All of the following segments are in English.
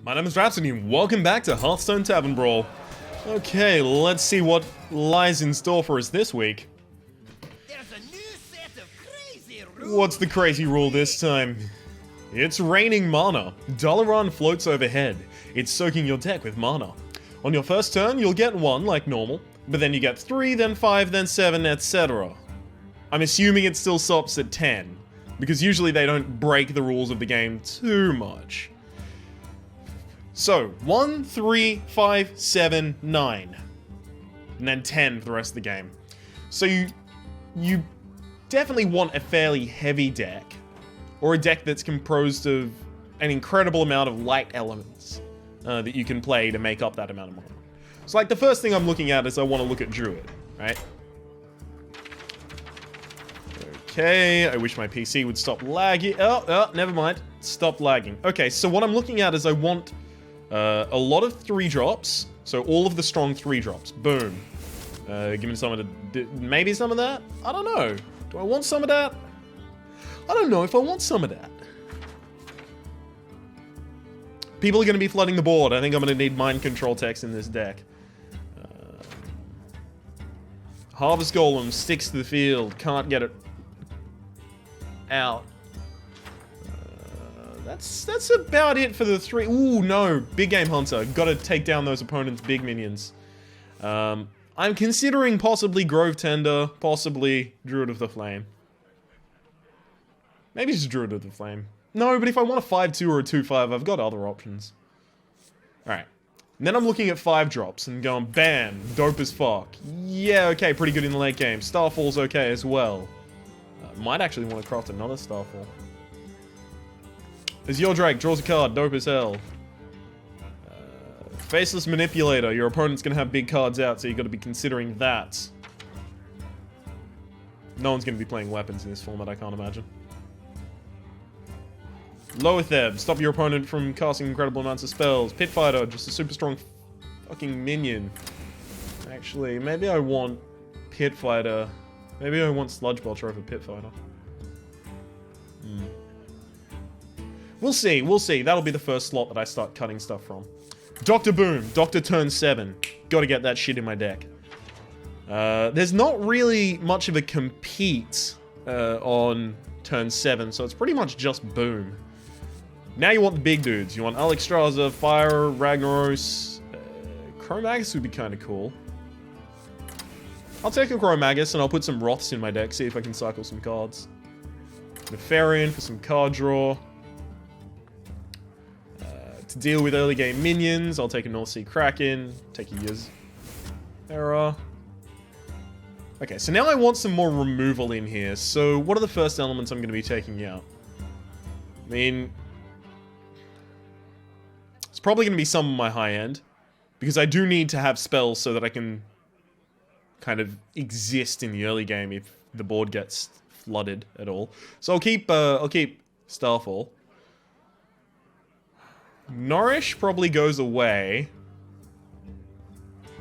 My name is Rhapsody and welcome back to Hearthstone Tavern Brawl. Okay, let's see what lies in store for us this week. There's a new set of crazy rules. What's the crazy rule this time? It's raining mana. Dalaran floats overhead. It's soaking your deck with mana. On your first turn, you'll get 1 like normal, but then you get 3, then 5, then 7, etc. I'm assuming it still stops at 10, because usually they don't break the rules of the game too much. So, 1, 3, 5, 7, 9. And then 10 for the rest of the game. So you definitely want a fairly heavy deck. Or a deck that's composed of an incredible amount of light elements that you can play to make up that amount of mana. So like the first thing I'm looking at is I want to look at Druid, right? Okay, I wish my PC would stop lagging. Oh, never mind. Stop lagging. Okay, so what I'm looking at is I want a lot of 3-drops. So all of the strong 3-drops. Boom. Give me some of the... Maybe some of that? I don't know. Do I want some of that? I don't know if I want some of that. People are going to be flooding the board. I think I'm going to need mind control text in this deck. Harvest Golem sticks to the field. Can't get it out. That's about it for the 3. Ooh, no. Big Game Hunter. Got to take down those opponents' big minions. I'm considering possibly Grove Tender, possibly Druid of the Flame. Maybe just Druid of the Flame. No, but if I want a 5-2 or a 2-5, I've got other options. Alright. And then I'm looking at 5-drops and going, bam, dope as fuck. Yeah, okay, pretty good in the late game. Starfall's okay as well. Might actually want to craft another Starfall. Azure Drake draws a card, dope as hell. Faceless Manipulator, your opponent's gonna have big cards out, so you gotta be considering that. No one's gonna be playing weapons in this format, I can't imagine. Loetheb, stop your opponent from casting incredible amounts of spells. Pit Fighter, just a super strong fucking minion. Actually, maybe I want Pit Fighter. Maybe I want Sludge Belcher over Pit Fighter. We'll see, we'll see. That'll be the first slot that I start cutting stuff from. Dr. Boom, Dr. Turn 7. Gotta get that shit in my deck. There's not really much of a compete on turn 7, so it's pretty much just Boom. Now you want the big dudes. You want Alexstrasza, Fire, Ragnaros. Chromagus would be kind of cool. I'll take a Chromagus and I'll put some Roths in my deck, see if I can cycle some cards. Nefarian for some card draw. To deal with early game minions, I'll take a North Sea Kraken, take a Ysera. Okay, so now I want some more removal in here. So what are the first elements I'm going to be taking out? I mean, it's probably going to be some of my high end, because I do need to have spells so that I can kind of exist in the early game if the board gets flooded at all. So I'll keep Starfall. Nourish probably goes away.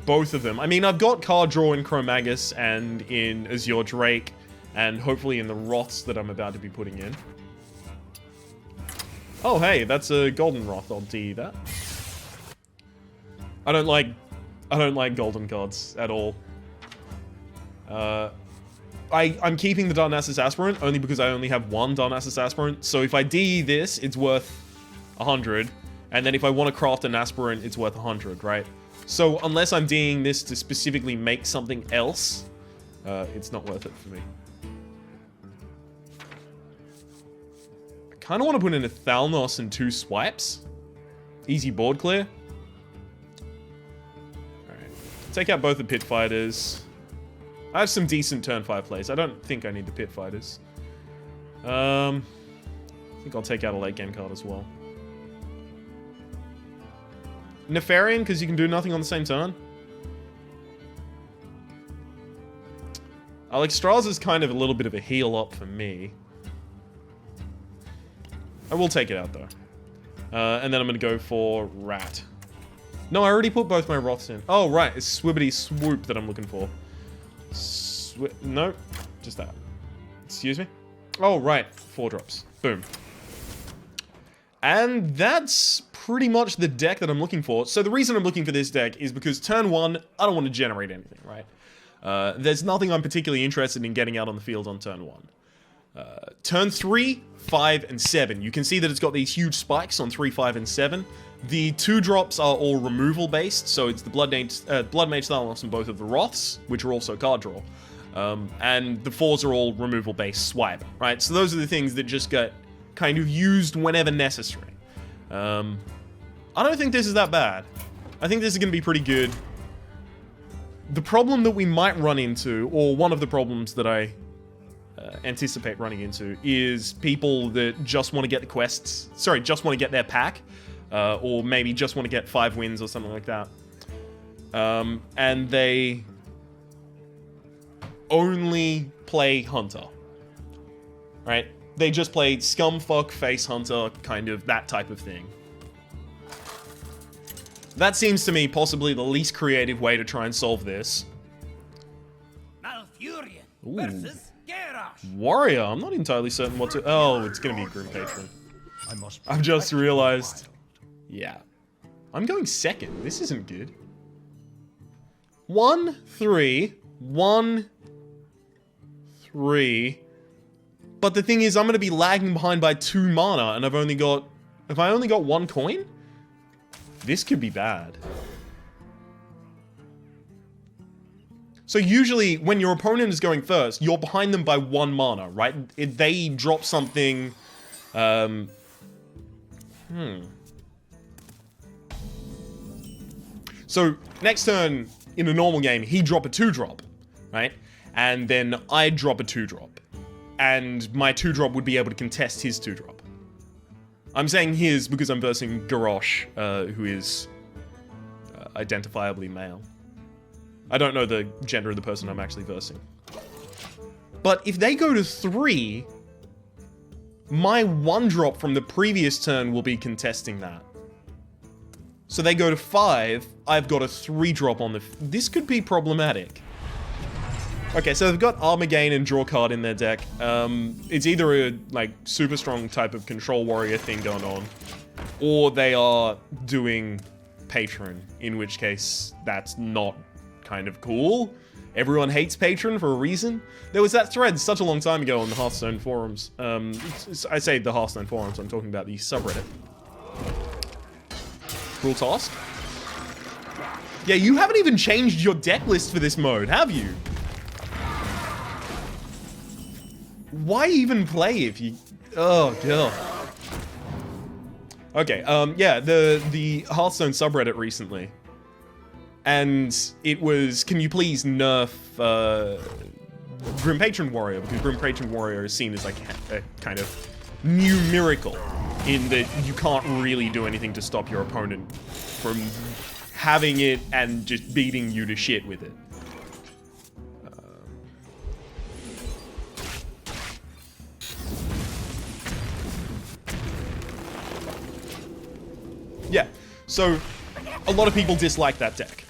Both of them. I mean, I've got card draw in Chromagus and in Azure Drake, and hopefully in the Roths that I'm about to be putting in. Oh, hey, that's a Golden Roth. I'll DE that. I don't like golden cards at all. I'm keeping the Darnassus Aspirant only because I only have 1 Darnassus Aspirant. So if I DE this, it's worth 100. And then if I want to craft an Aspirant, it's worth 100, right? So unless I'm DEing this to specifically make something else, it's not worth it for me. I kind of want to put in a Thalnos and 2 swipes. Easy board clear. Alright. Take out both the Pit Fighters. I have some decent turn 5 plays. I don't think I need the Pit Fighters. I think I'll take out a late game card as well. Nefarian, because you can do nothing on the same turn. Alexstrasza's kind of a little bit of a heal up for me. I will take it out, though. And then I'm going to go for Rat. No, I already put both my Roths in. Oh, right. It's Swibbity Swoop that I'm looking for. No, just that. Excuse me? Oh, right. 4 drops. Boom. And that's pretty much the deck that I'm looking for. So the reason I'm looking for this deck is because turn 1, I don't want to generate anything, right? There's nothing I'm particularly interested in getting out on the field on turn 1. Turn 3, 5, and 7. You can see that it's got these huge spikes on 3, 5, and 7. The 2-drops are all removal based, so it's the Blood Mage Thalnos and both of the Wraths, which are also card draw. And the 4s are all removal based swipe, right? So those are the things that just get kind of used whenever necessary. I don't think this is that bad. I think this is going to be pretty good. The problem that we might run into, or one of the problems that I anticipate running into, is people that just want to get the quests. Sorry, just want to get their pack. Or maybe just want to get 5 wins or something like that. And they only play Hunter. Right? They just play Scumfuck, Face Hunter, kind of that type of thing. That seems to me possibly the least creative way to try and solve this. Malfurion versus Garrosh. Warrior, I'm not entirely certain what to... Oh, it's going to be Grim Patron. I've just realized... Yeah. I'm going second. This isn't good. 1, 3, 1, 3. But the thing is, I'm going to be lagging behind by 2 mana, and I've only got... Have I only got 1 coin? This could be bad. So usually, when your opponent is going first, you're behind them by 1 mana, right? If they drop something... So, next turn, in a normal game, he'd drop a 2-drop, right? And then I'd drop a 2-drop. And my 2-drop would be able to contest his 2-drop. I'm saying his because I'm versing Garrosh, who is identifiably male. I don't know the gender of the person I'm actually versing. But if they go to 3, my 1-drop from the previous turn will be contesting that. So they go to 5, I've got a 3-drop on the... This could be problematic. Okay, so they've got Armageddon and draw card in their deck. It's either a, like, super strong type of control warrior thing going on, or they are doing Patron, in which case that's not kind of cool. Everyone hates Patron for a reason. There was that thread such a long time ago on the Hearthstone forums. I say the Hearthstone forums, I'm talking about the subreddit. Cruel Task? Yeah, you haven't even changed your deck list for this mode, have you? Why even play if you... Oh, God. Okay, yeah, the Hearthstone subreddit recently. And it was, can you please nerf Grim Patron Warrior? Because Grim Patron Warrior is seen as like a kind of new miracle in that you can't really do anything to stop your opponent from having it and just beating you to shit with it. Yeah, so a lot of people dislike that deck.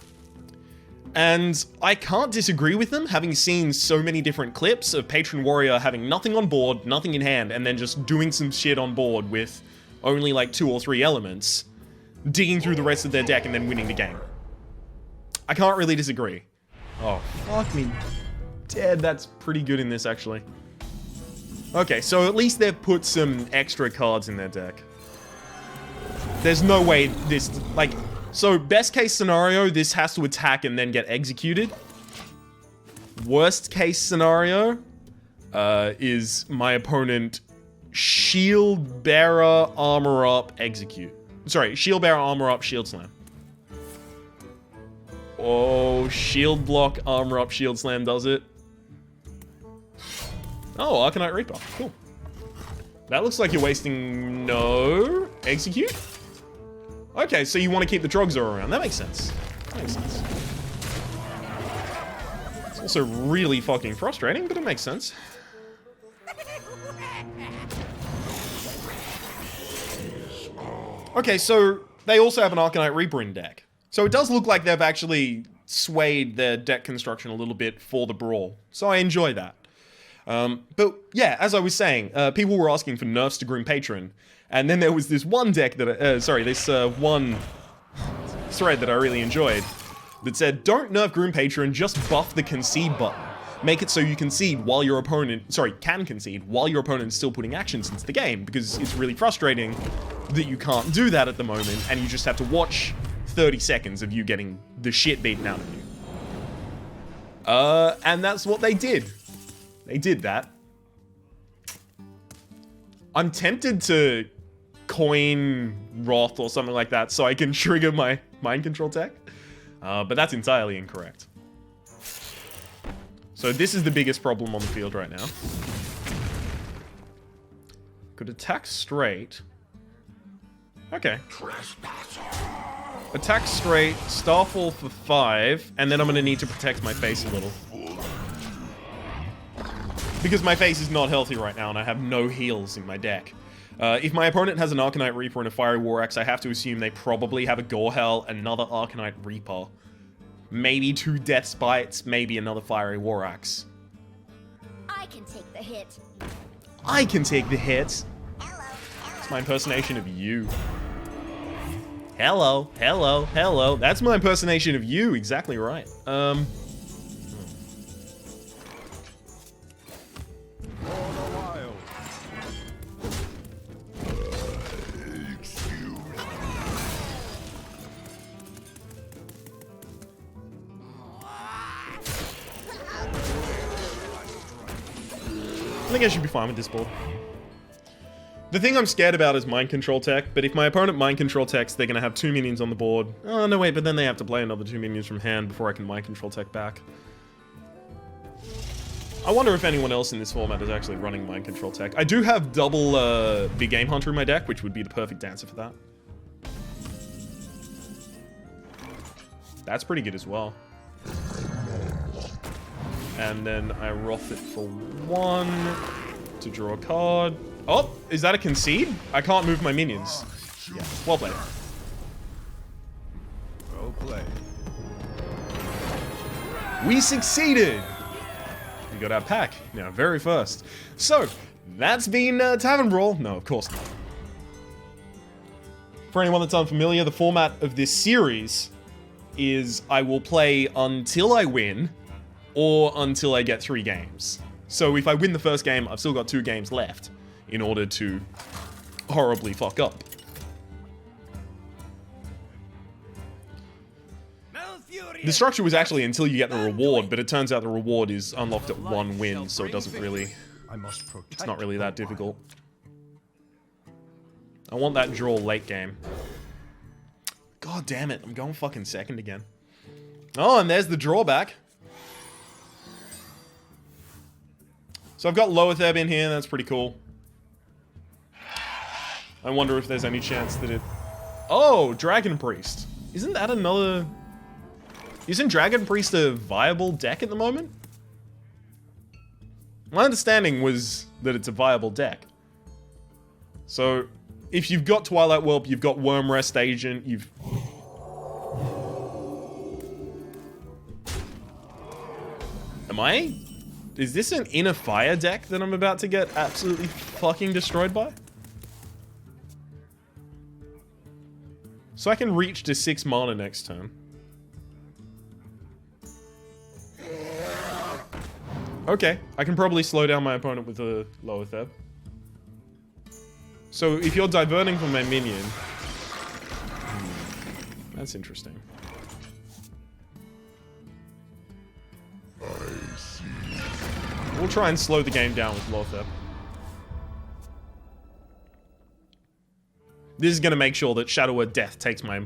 And I can't disagree with them, having seen so many different clips of Patron Warrior having nothing on board, nothing in hand, and then just doing some shit on board with only like 2 or 3 elements, digging through the rest of their deck and then winning the game. I can't really disagree. Oh, fuck me dead. That's pretty good in this, actually. Okay, so at least they've put some extra cards in their deck. There's no way this, like... So, best case scenario, this has to attack and then get executed. Worst case scenario is my opponent Shield Bearer, Armor Up, Execute. Sorry, Shield Bearer, Armor Up, Shield Slam. Oh, Shield Block, Armor Up, Shield Slam does it. Oh, Arcanite Reaper. Cool. That looks like you're wasting... No. Execute? Okay, so you want to keep the Trogzor around. That makes sense. That makes sense. It's also really fucking frustrating, but it makes sense. Okay, so they also have an Arcanite Reaper in deck. So it does look like they've actually swayed their deck construction a little bit for the Brawl. So I enjoy that. But yeah, as I was saying, people were asking for nerfs to Grim Patron, and then there was this one deck that, one thread that I really enjoyed that said, don't nerf Grim Patron, just buff the concede button. Make it so you concede while your opponent, can concede while your opponent's still putting actions into the game, because it's really frustrating that you can't do that at the moment, and you just have to watch 30 seconds of you getting the shit beaten out of you. And that's what they did. They did that. I'm tempted to coin Wrath or something like that so I can trigger my mind control tech, but that's entirely incorrect. So this is the biggest problem on the field right now. Could attack straight. Okay. Attack straight, Starfall for 5, and then I'm gonna need to protect my face a little. Because my face is not healthy right now and I have no heals in my deck. If my opponent has an Arcanite Reaper and a Fiery War Axe, I have to assume they probably have a Gorehell, another Arcanite Reaper. Maybe 2 Death Spites, maybe another Fiery War Axe. I can take the hit. I can take the hit. It's my impersonation of you. Hello, hello, hello. That's my impersonation of you, exactly right. I think I should be fine with this board. The thing I'm scared about is mind control tech, but if my opponent mind control techs, they're gonna have 2 minions on the board. Oh, no wait, but then they have to play another 2 minions from hand before I can mind control tech back. I wonder if anyone else in this format is actually running mind control tech. I do have double Big Game Hunter in my deck, which would be the perfect answer for that. That's pretty good as well. And then I Wrath it for 1 to draw a card. Oh, is that a concede? I can't move my minions. Yeah, well played. Well played. We succeeded! We got our pack, now very first. So, that's been Tavern Brawl. No, of course not. For anyone that's unfamiliar, the format of this series is I will play until I win, or until I get 3 games. So if I win the first game, I've still got 2 games left in order to horribly fuck up. The structure was actually until you get the reward, but it turns out the reward is unlocked at 1 win, so it doesn't really... It's not really that difficult. I want that draw late game. God damn it, I'm going fucking second again. Oh, and there's the drawback. So I've got Loetheb in here, that's pretty cool. I wonder if there's any chance that it... Oh, Dragon Priest. Isn't that another... Isn't Dragon Priest a viable deck at the moment? My understanding was that it's a viable deck. So, if you've got Twilight Whelp, you've got Worm Rest Agent, you've... Am I... Is this an Inner Fire deck that I'm about to get absolutely fucking destroyed by? So I can reach to 6 mana next turn. Okay, I can probably slow down my opponent with a Loetheb. So if you're diverting from my minion... That's interesting. We'll try and slow the game down with Loetheb. This is going to make sure that Shadow Word Death takes my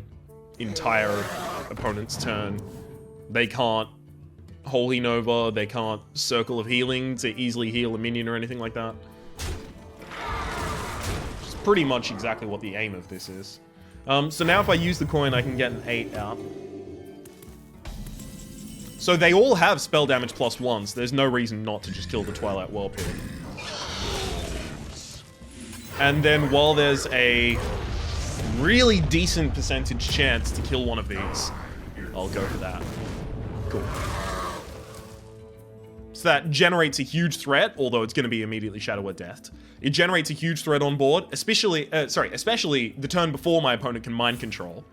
entire opponent's turn. They can't Holy Nova, they can't Circle of Healing to easily heal a minion or anything like that. Which is pretty much exactly what the aim of this is. So now if I use the coin, I can get an 8 out. So they all have spell damage +1, so there's no reason not to just kill the Twilight Whelp here. And then while there's a really decent percentage chance to kill one of these, I'll go for that. Cool. So that generates a huge threat, although it's going to be immediately Shadow Word Death. It generates a huge threat on board, especially the turn before my opponent can mind control.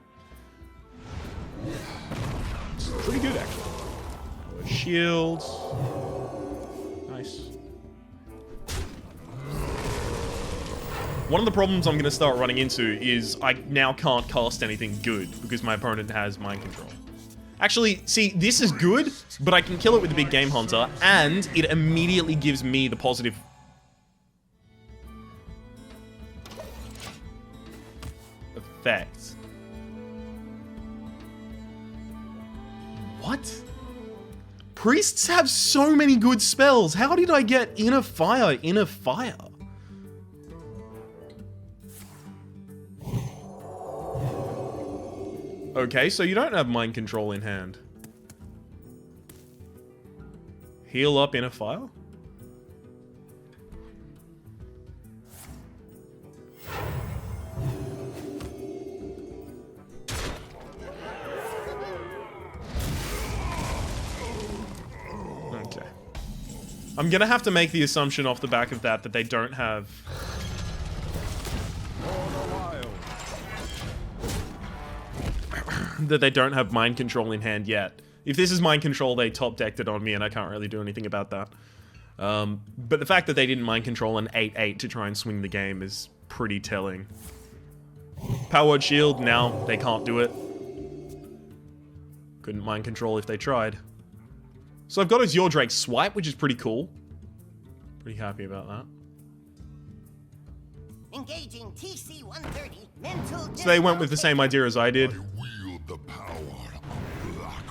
It's pretty good, actually. Shields. Nice. One of the problems I'm going to start running into is I now can't cast anything good because my opponent has mind control. Actually, see, this is good, but I can kill it with the big Game Hunter, and it immediately gives me the positive effect. What? Priests have so many good spells. How did I get Inner Fire, Inner Fire? Okay, so you don't have mind control in hand. Heal up Inner Fire? Okay. I'm gonna have to make the assumption off the back of that they don't have... that they don't have mind control in hand yet. If this is mind control, they top decked it on me and I can't really do anything about that. But the fact that they didn't mind control an 8-8 to try and swing the game is pretty telling. Power Word Shield, now they can't do it. Couldn't mind control if they tried. So I've got Azure Drake Swipe, which is pretty cool. Pretty happy about that. Engaging TC-130 mental. So they went with the same idea as I did. Wield the power of black.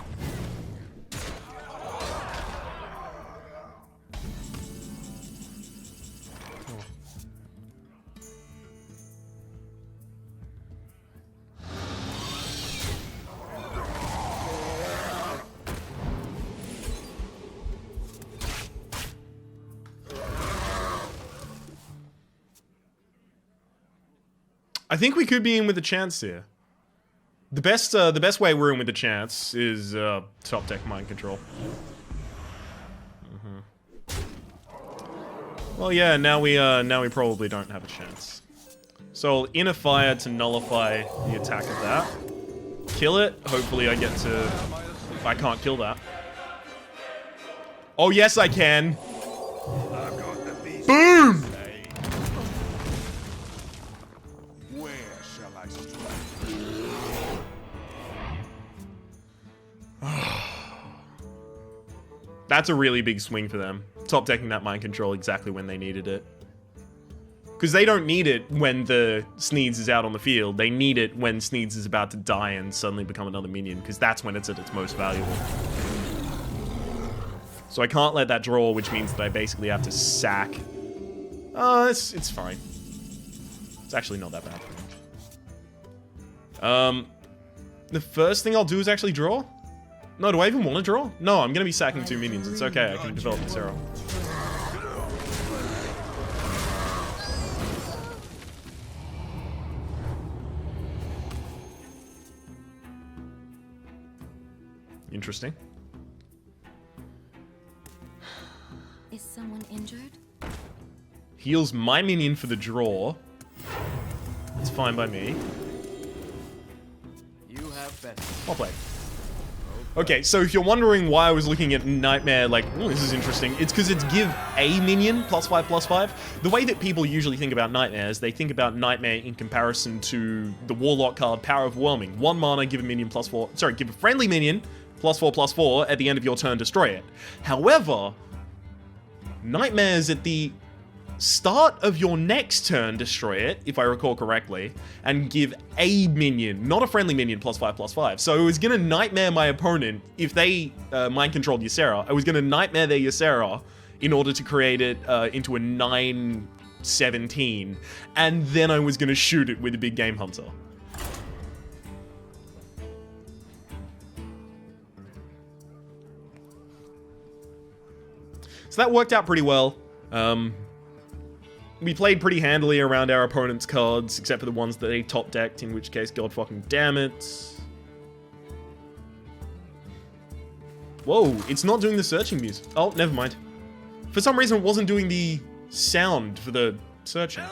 I think we could be in with a chance here. The best way we're in with a chance is top deck mind control. Well, yeah, now we probably don't have a chance. So I'll Inner Fire to nullify the attack of that. Kill it. Hopefully I get to... I can't kill that. Oh yes, I can. Boom! That's a really big swing for them. Top decking that mind control exactly when they needed it. Because they don't need it when the Sneeds is out on the field. They need it when Sneeds is about to die and suddenly become another minion, because that's when it's at its most valuable. So I can't let that draw, which means that I basically have to sack. It's fine. It's actually not that bad. The first thing I'll do is actually draw? No, do I even want to draw? No, I'm going to be sacking 2 minions. It's okay, I can develop this arrow. Interesting. Is someone injured? Heals my minion for the draw. It's fine by me. You have better. Well played. Okay, so if you're wondering why I was looking at Nightmare like, oh, this is interesting, it's because it's give a minion +5/+5. The way that people usually think about Nightmares, they think about Nightmare in comparison to the Warlock card, Power Overwhelming. 1 mana, give a minion +4, sorry, give a friendly minion +4/+4, at the end of your turn, destroy it. However, Nightmares at the start of your next turn, destroy it, if I recall correctly, and give a minion, not a friendly minion, +5/+5. So I was gonna Nightmare my opponent if they mind-controlled Ysera. I was gonna Nightmare their Ysera in order to create it into a 9/17, and then I was gonna shoot it with a big Game Hunter. So that worked out pretty well. We played pretty handily around our opponent's cards, except for the ones that they top decked, in which case, god fucking damn it. Whoa, it's not doing the searching music. Oh, never mind. For some reason, it wasn't doing the sound for the searching.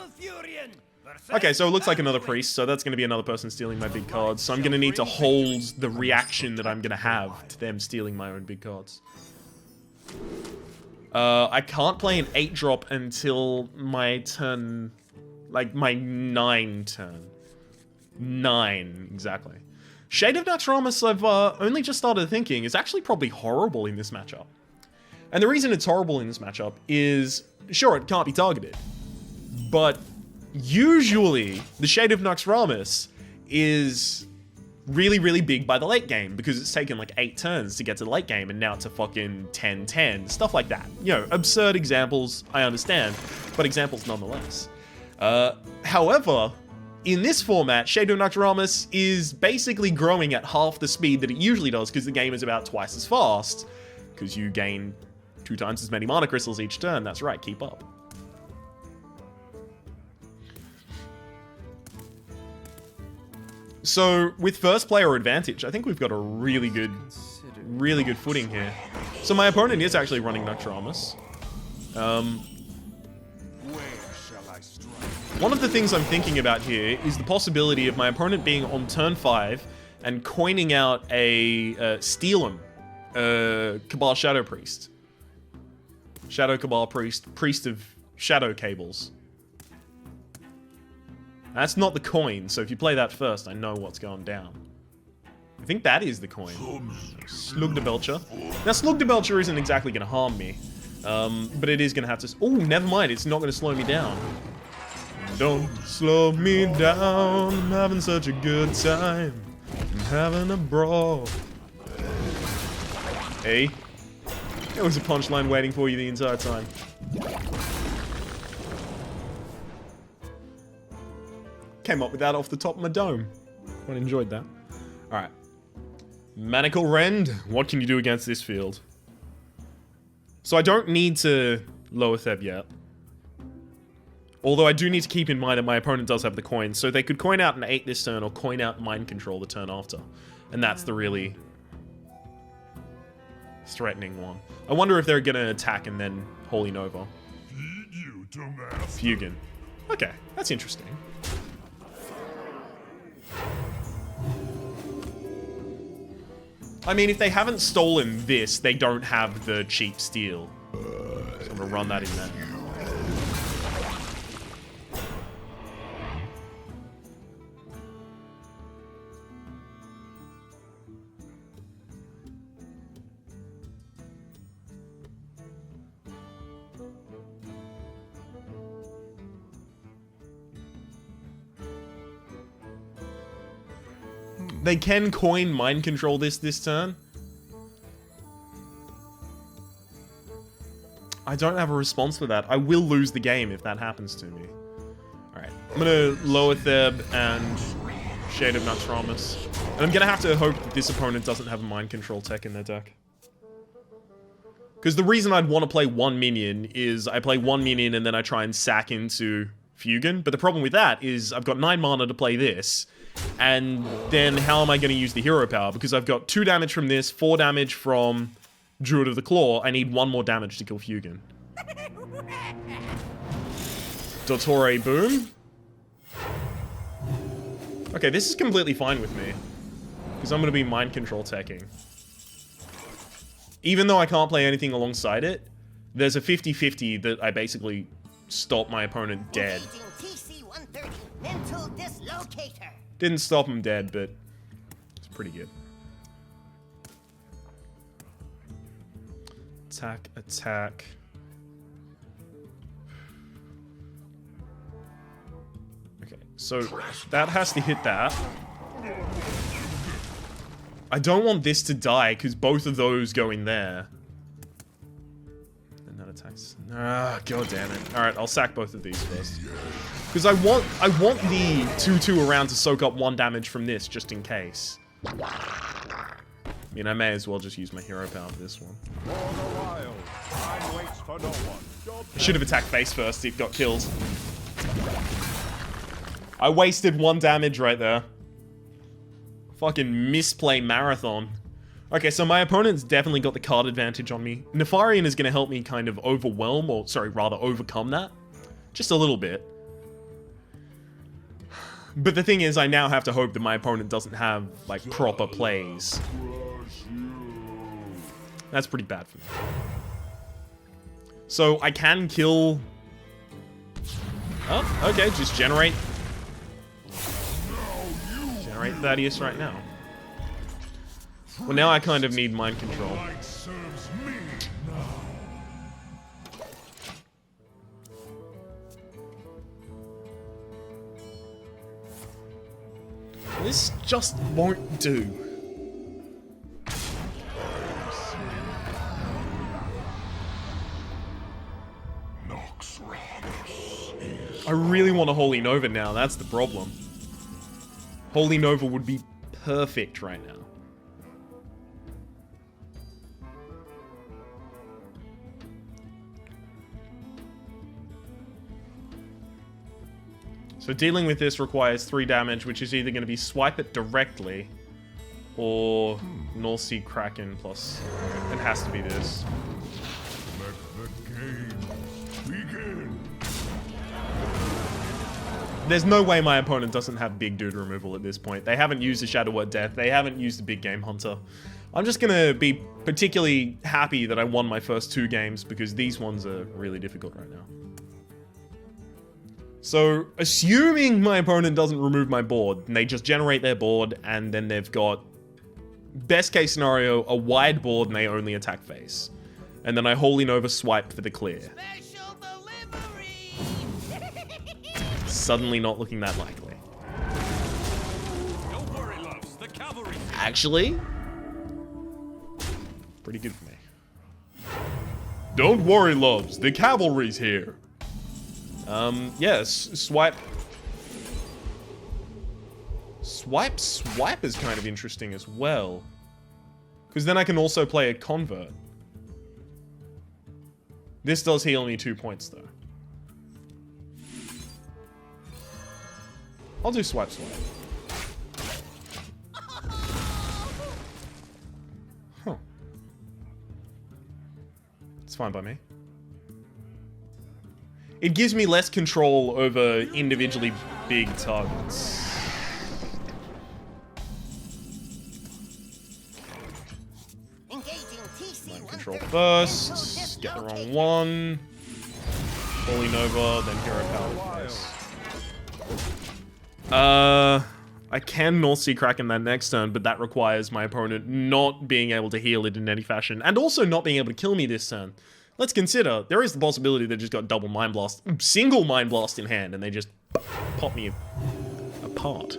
Okay, so it looks like another priest, so that's going to be another person stealing my big cards. So I'm going to need to hold the reaction that I'm going to have to them stealing my own big cards. I can't play an 8-drop until my turn, like my 9 turn. 9, exactly. Shade of Naxxramas, I've only just started thinking, is actually probably horrible in this matchup. And the reason it's horrible in this matchup is, sure, it can't be targeted, but usually the Shade of Naxxramas is really, really big by the late game because it's taken like 8 turns to get to the late game and now it's a fucking 10-10, stuff like that. You know, absurd examples, I understand, but examples nonetheless. However, in this format, Shade of Naxxramas is basically growing at half the speed that it usually does because the game is about twice as fast because you gain 2 times as many mana crystals each turn. That's right, keep up. So, with first player advantage, I think we've got a really good footing here. So my opponent is actually running Naxxramas. One of the things I'm thinking about here is the possibility of my opponent being on turn 5 and coining out a Steelum, Cabal Shadow Priest. Shadow Cabal Priest, Priest of Shadow Cables. That's not the coin, so if you play that first, I know what's going down. I think that is the coin. Slugdebelcher. Now, Slugdebelcher isn't exactly going to harm me, but it is going to have to... Oh, never mind, it's not going to slow me down. Don't slow me down, I'm having such a good time. I'm having a brawl. Hey, there was a punchline waiting for you the entire time. Came up with that off the top of my dome. Quite enjoyed that. Alright. Manacle Rend, what can you do against this field? So I don't need to lower Theb yet. Although I do need to keep in mind that my opponent does have the coin, so they could coin out an 8 this turn or coin out Mind Control the turn after. And that's the really threatening one. I wonder if they're gonna attack and then Holy Nova. Fugan. Okay, that's interesting. I mean, if they haven't stolen this, they don't have the cheap steal. So I'm gonna run that in there. They can coin Mind Control this turn. I don't have a response for that. I will lose the game if that happens to me. Alright, I'm gonna lower Theb and Shade of Naxxramas. And I'm gonna have to hope that this opponent doesn't have a Mind Control tech in their deck. Because the reason I'd want to play 1 minion is I play 1 minion and then I try and sack into Fugan. But the problem with that is I've got 9 mana to play this. And then how am I going to use the hero power? Because I've got 2 damage from this, 4 damage from Druid of the Claw. I need 1 more damage to kill Fugan. Dottore Boom. Okay, this is completely fine with me. Because I'm going to be Mind Control teching. Even though I can't play anything alongside it, there's a 50-50 that I basically stop my opponent dead. Didn't stop him dead, but it's pretty good. Attack, attack. Okay, so that has to hit that. I don't want this to die, because both of those go in there. And that attacks. Ah, god damn it. Alright, I'll sack both of these first. Because I want the 2/2 around to soak up 1 damage from this, just in case. I mean, I may as well just use my hero power for this one. I should have attacked face first, it got killed. I wasted 1 damage right there. Fucking misplay marathon. Okay, so my opponent's definitely got the card advantage on me. Nefarian is going to help me kind of overwhelm, or sorry, rather overcome that. Just a little bit. But the thing is, I now have to hope that my opponent doesn't have, like, proper plays. That's pretty bad for me. So, I can kill... Oh, okay, just generate... Generate Thaddeus right now. Well, now I kind of need mind control. This just won't do. I really want a Holy Nova now, that's the problem. Holy Nova would be perfect right now. So dealing with this requires 3 damage, which is either going to be swipe it directly, or North Sea Kraken plus... It has to be this. Let the games begin. There's no way my opponent doesn't have big dude removal at this point. They haven't used the Shadow Word Death. They haven't used the Big Game Hunter. I'm just going to be particularly happy that I won my first 2 games, because these ones are really difficult right now. So, assuming my opponent doesn't remove my board, and they just generate their board, and then they've got, best case scenario, a wide board and they only attack face. And then I Holy Nova swipe for the clear. Special delivery! Suddenly not looking that likely. Don't worry, loves. The cavalry. Actually, pretty good for me. Don't worry, loves. The cavalry's here. Yes, swipe. Swipe is kind of interesting as well. Because then I can also play a convert. This does heal me 2 points, though. I'll do swipe. Huh. It's fine by me. It gives me less control over individually big targets. Mind control first. Get the wrong one. Holy Nova, then Hero Power first. I can North Sea Kraken that next turn, but that requires my opponent not being able to heal it in any fashion, and also not being able to kill me this turn. Let's consider, there is the possibility they just got double Mind Blast, single Mind Blast in hand, and they just pop me apart.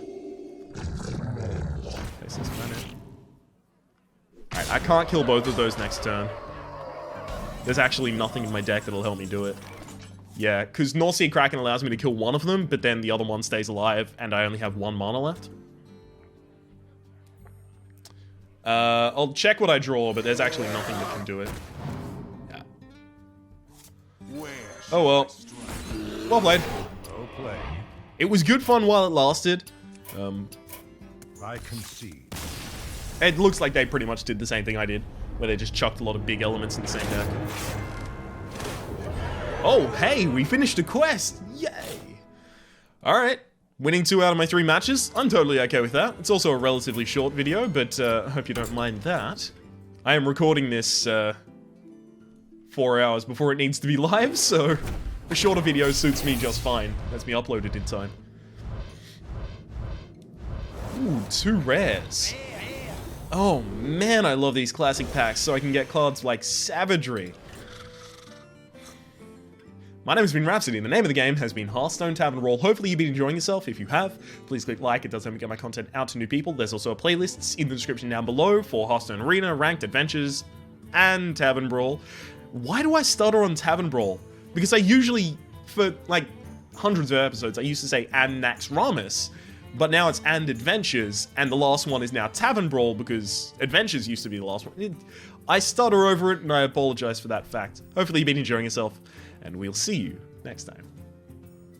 Alright, I can't kill both of those next turn. There's actually nothing in my deck that'll help me do it. Yeah, because North Sea Kraken allows me to kill one of them, but then the other one stays alive, and I only have 1 mana left. I'll check what I draw, but there's actually nothing that can do it. Oh well. Well played. Well played. It was good fun while it lasted. I concede. It looks like they pretty much did the same thing I did, where they just chucked a lot of big elements in the same deck. Oh, hey, we finished a quest! Yay! Alright, winning 2 out of my 3 matches. I'm totally okay with that. It's also a relatively short video, but I hope you don't mind that. I am recording this 4 hours before it needs to be live, so a shorter video suits me just fine. Lets me upload it in time. Ooh, 2 rares. Oh man, I love these classic packs, so I can get cards like Savagery. My name has been Rhapsody, and the name of the game has been Hearthstone Tavern Brawl. Hopefully you've been enjoying yourself. If you have, please click like. It does help me get my content out to new people. There's also a playlist in the description down below for Hearthstone Arena, Ranked Adventures, and Tavern Brawl. Why do I stutter on Tavern Brawl? Because I usually, for like hundreds of episodes, I used to say and Nax Ramus, but now it's and Adventures, and the last one is now Tavern Brawl because Adventures used to be the last one. I stutter over it, and I apologize for that fact. Hopefully you've been enjoying yourself, and we'll see you next time.